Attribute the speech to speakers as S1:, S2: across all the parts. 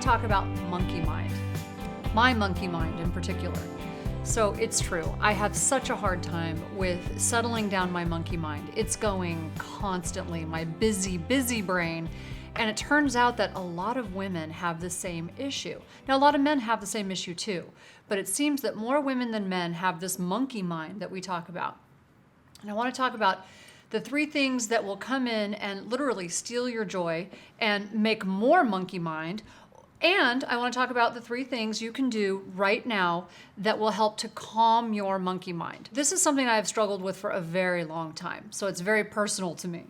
S1: talk about monkey mind, my monkey mind in particular. So it's true. I have such a hard time with settling down my monkey mind. It's going constantly, my busy, busy brain. And it turns out that a lot of women have the same issue. Now, a lot of men have the same issue too, but it seems that more women than men have this monkey mind that we talk about. And I want to talk about the 3 things that will come in and literally steal your joy and make more monkey mind. And I want to talk about the 3 things you can do right now that will help to calm your monkey mind. This is something I have struggled with for a very long time, so it's very personal to me.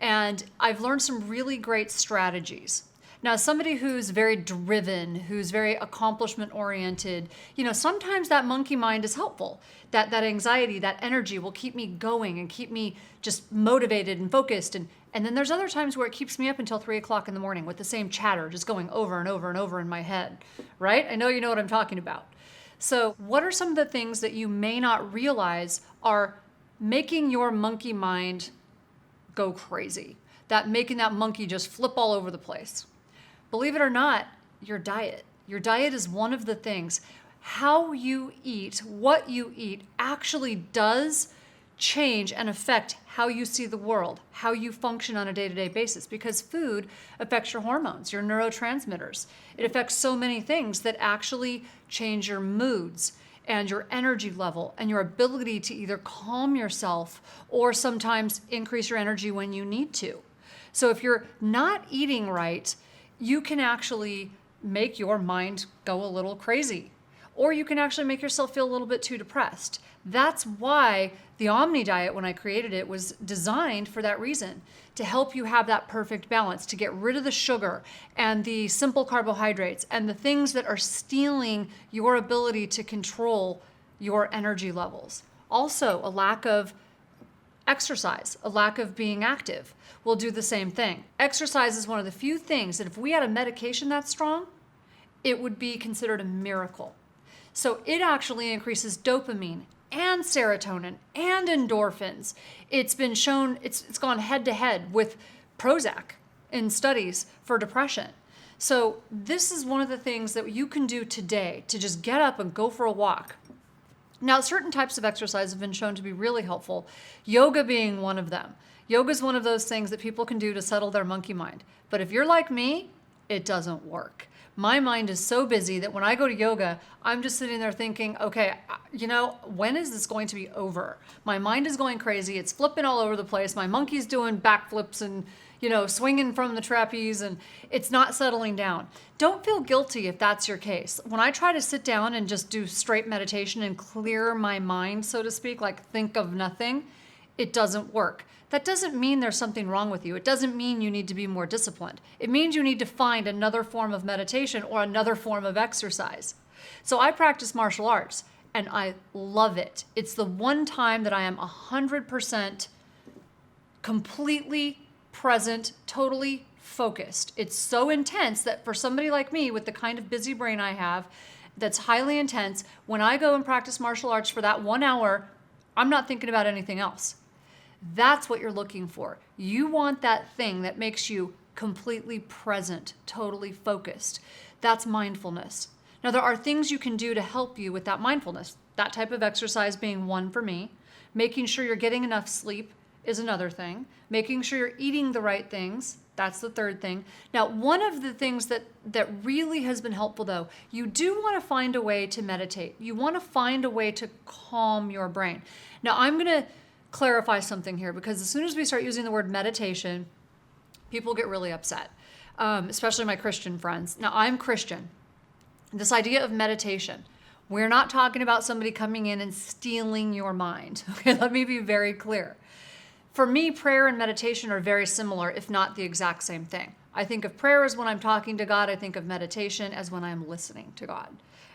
S1: And I've learned some really great strategies. Now, somebody who's very driven, who's very accomplishment oriented, sometimes that monkey mind is helpful. That anxiety, that energy will keep me going and keep me just motivated and focused. And then there's other times where it keeps me up until 3 o'clock in the morning with the same chatter just going over and over and over in my head, right? I know you know what I'm talking about. So what are some of the things that you may not realize are making your monkey mind go crazy? That making that monkey just flip all over the place. Believe it or not, your diet. Your diet is one of the things. How you eat, what you eat actually does change and affect how you see the world, how you function on a day-to-day basis, because food affects your hormones, your neurotransmitters. It affects so many things that actually change your moods and your energy level and your ability to either calm yourself or sometimes increase your energy when you need to. So if you're not eating right, you can actually make your mind go a little crazy, or you can actually make yourself feel a little bit too depressed. That's why the Omni diet, when I created it, was designed for that reason, to help you have that perfect balance, to get rid of the sugar and the simple carbohydrates and the things that are stealing your ability to control your energy levels. Also, a lack of exercise, a lack of being active will do the same thing. Exercise is one of the few things that if we had a medication that strong, it would be considered a miracle. So it actually increases dopamine and serotonin and endorphins. It's been shown, it's gone head to head with Prozac in studies for depression. So this is one of the things that you can do today to just get up and go for a walk. Now, certain types of exercise have been shown to be really helpful, yoga being one of them. Yoga is one of those things that people can do to settle their monkey mind. But if you're like me, it doesn't work. My mind is so busy that when I go to yoga, I'm just sitting there thinking, okay, when is this going to be over? My mind is going crazy. It's flipping all over the place. My monkey's doing backflips and, swinging from the trapeze, and it's not settling down. Don't feel guilty if that's your case. When I try to sit down and just do straight meditation and clear my mind, so to speak, like think of nothing, it doesn't work. That doesn't mean there's something wrong with you. It doesn't mean you need to be more disciplined. It means you need to find another form of meditation or another form of exercise. So I practice martial arts and I love it. It's the one time that I am 100% completely present, totally focused. It's so intense that for somebody like me with the kind of busy brain I have, that's highly intense, when I go and practice martial arts for that 1 hour, I'm not thinking about anything else. That's what you're looking for. You want that thing that makes you completely present, totally focused. That's mindfulness. Now, there are things you can do to help you with that mindfulness. That type of exercise being one for me. Making sure you're getting enough sleep is another thing. Making sure you're eating the right things, that's the third thing. Now, one of the things that really has been helpful, though, you do want to find a way to meditate. You want to find a way to calm your brain. Now, I'm going to clarify something here, because as soon as we start using the word meditation, people get really upset, especially my Christian friends. Now, I'm Christian. This idea of meditation, we're not talking about somebody coming in and stealing your mind. Okay, let me be very clear. For me, prayer and meditation are very similar, if not the exact same thing. I think of prayer as when I'm talking to God. I think of meditation as when I'm listening to God.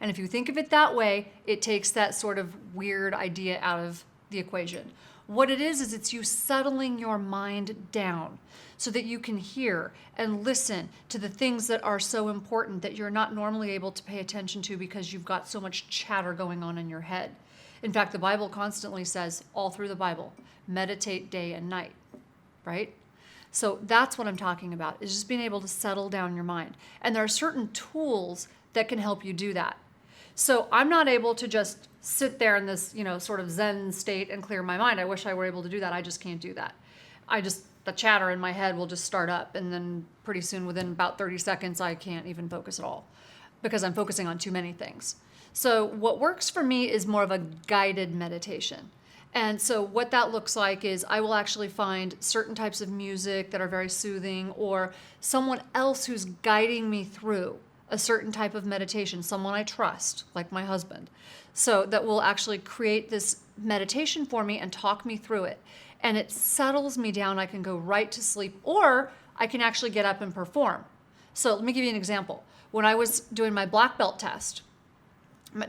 S1: And if you think of it that way, it takes that sort of weird idea out of the equation. What it is it's you settling your mind down so that you can hear and listen to the things that are so important that you're not normally able to pay attention to because you've got so much chatter going on in your head. In fact, the Bible constantly says, all through the Bible, meditate day and night, right? So that's what I'm talking about, is just being able to settle down your mind. And there are certain tools that can help you do that. So I'm not able to just sit there in this, sort of Zen state and clear my mind. I wish I were able to do that. I just can't do that. The chatter in my head will just start up, and then pretty soon, within about 30 seconds, I can't even focus at all because I'm focusing on too many things. So what works for me is more of a guided meditation. And so what that looks like is I will actually find certain types of music that are very soothing, or someone else who's guiding me through a certain type of meditation, someone I trust, like my husband. So that will actually create this meditation for me and talk me through it. And it settles me down. I can go right to sleep, or I can actually get up and perform. So let me give you an example. When I was doing my black belt test,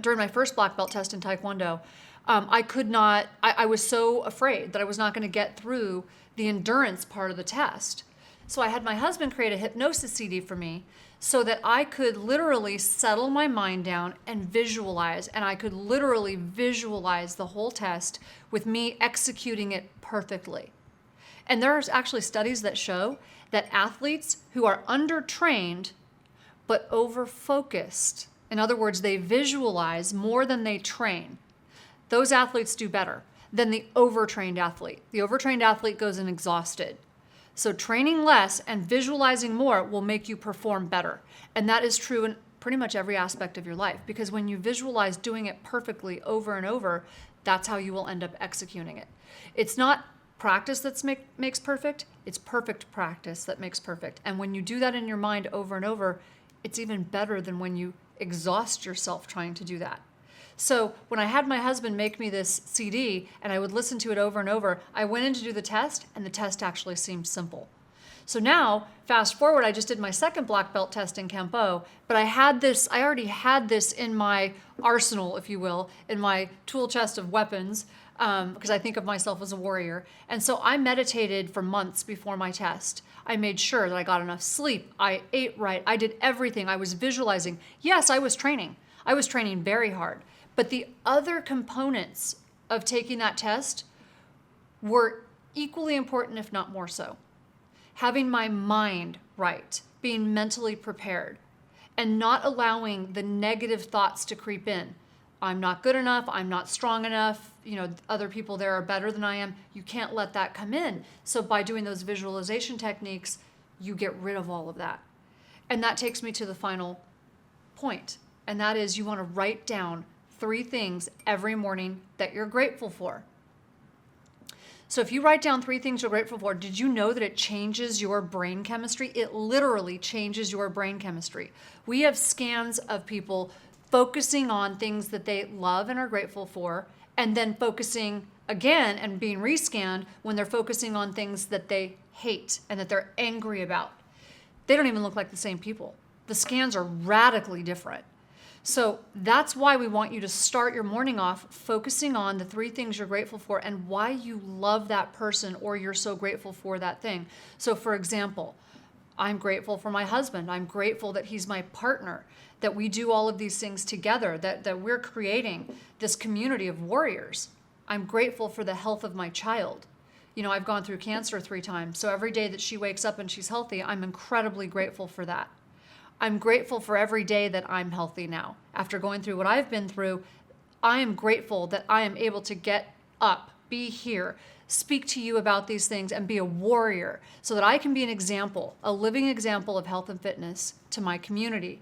S1: during my first black belt test in Taekwondo, I was so afraid that I was not going to get through the endurance part of the test. So I had my husband create a hypnosis CD for me so that I could literally settle my mind down and visualize, and I could literally visualize the whole test with me executing it perfectly. And there's actually studies that show that athletes who are undertrained but over-focused, in other words, they visualize more than they train, those athletes do better than the overtrained athlete. The overtrained athlete goes in exhausted. So training less and visualizing more will make you perform better. And that is true in pretty much every aspect of your life, because when you visualize doing it perfectly over and over, that's how you will end up executing it. It's not practice that makes perfect, it's perfect practice that makes perfect. And when you do that in your mind over and over, it's even better than when you exhaust yourself trying to do that. So when I had my husband make me this CD and I would listen to it over and over, I went in to do the test, and the test actually seemed simple. So now, fast forward, I just did my second black belt test in Kempo, but I already had this in my arsenal, if you will, in my tool chest of weapons, because I think of myself as a warrior. And so I meditated for months before my test. I made sure that I got enough sleep. I ate right. I did everything. I was visualizing. Yes, I was training. I was training very hard. But the other components of taking that test were equally important, if not more so. Having my mind right, being mentally prepared, and not allowing the negative thoughts to creep in. I'm not good enough. I'm not strong enough. Other people there are better than I am. You can't let that come in. So by doing those visualization techniques, you get rid of all of that. And that takes me to the final point. And that is, you want to write down 3 things every morning that you're grateful for. So if you write down 3 things you're grateful for, did you know that it changes your brain chemistry? It literally changes your brain chemistry. We have scans of people focusing on things that they love and are grateful for, and then focusing again and being rescanned when they're focusing on things that they hate and that they're angry about. They don't even look like the same people. The scans are radically different. So that's why we want you to start your morning off focusing on the 3 things you're grateful for and why you love that person or you're so grateful for that thing. So for example, I'm grateful for my husband. I'm grateful that he's my partner, that we do all of these things together, that we're creating this community of warriors. I'm grateful for the health of my child. I've gone through cancer 3 times. So every day that she wakes up and she's healthy, I'm incredibly grateful for that. I'm grateful for every day that I'm healthy now. After going through what I've been through, I am grateful that I am able to get up, be here, speak to you about these things, and be a warrior so that I can be an example, a living example of health and fitness to my community.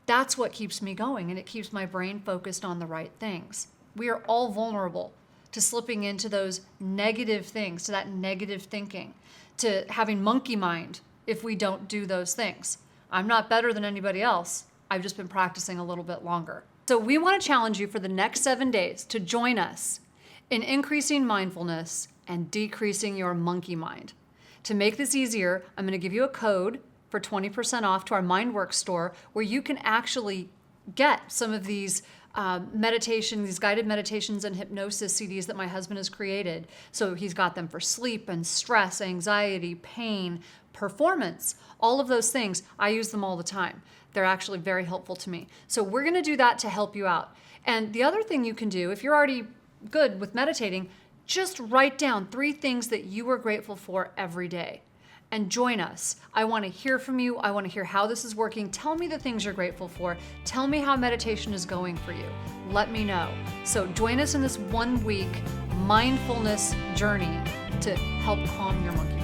S1: That's what keeps me going, and it keeps my brain focused on the right things. We are all vulnerable to slipping into those negative things, to that negative thinking, to having monkey mind if we don't do those things. I'm not better than anybody else. I've just been practicing a little bit longer. So we want to challenge you for the next 7 days to join us in increasing mindfulness and decreasing your monkey mind. To make this easier, I'm going to give you a code for 20% off to our MindWorks store where you can actually get some of these these guided meditations and hypnosis CDs that my husband has created. So he's got them for sleep and stress, anxiety, pain, performance, all of those things. I use them all the time. They're actually very helpful to me. So we're going to do that to help you out. And the other thing you can do, if you're already good with meditating, just write down 3 things that you are grateful for every day. and join us. I want to hear from you. I want to hear how this is working. Tell me the things you're grateful for. Tell me how meditation is going for you. Let me know. So join us in this 1 week mindfulness journey to help calm your monkey